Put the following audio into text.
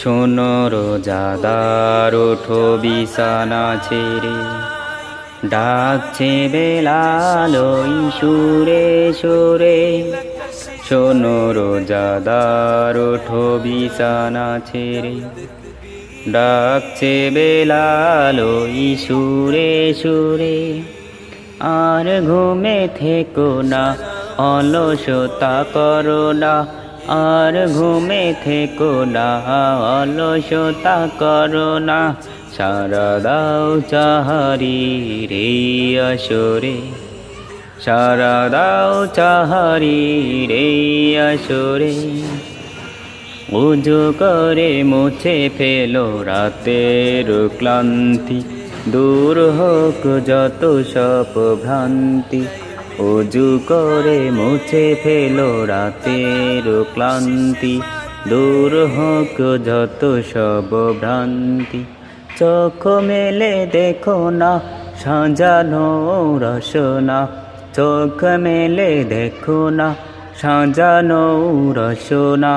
শোনো রোজাদার ওঠো বিছানা ছেড়ে, ডাকছে বেলাল ওই সুরে সুরে। শোনো রোজাদার ওঠো বিছানা ছেড়ে, ডাকছে বেলাল ওই সুরে সুরে। আর ঘুমে থেকো না, অলসতা করো না, আর ঘুমে থেকো না, অলসতা করো না। সারা দাও চাহারির এই আসরে, সারা দাও চাহারির এই আসরে। উজু করে মুছে ফেলো রাতের ক্লান্তি, দূর হোক যত সব ভ্রান্তি। উজু করে মুছে ফেলো রাতের ক্লান্তি, দূর হোক যত সব ভ্রান্তি। চোখ মেলে দেখো না সাজানো রসনা, চোখ মেলে দেখো না সাজানো রসনা।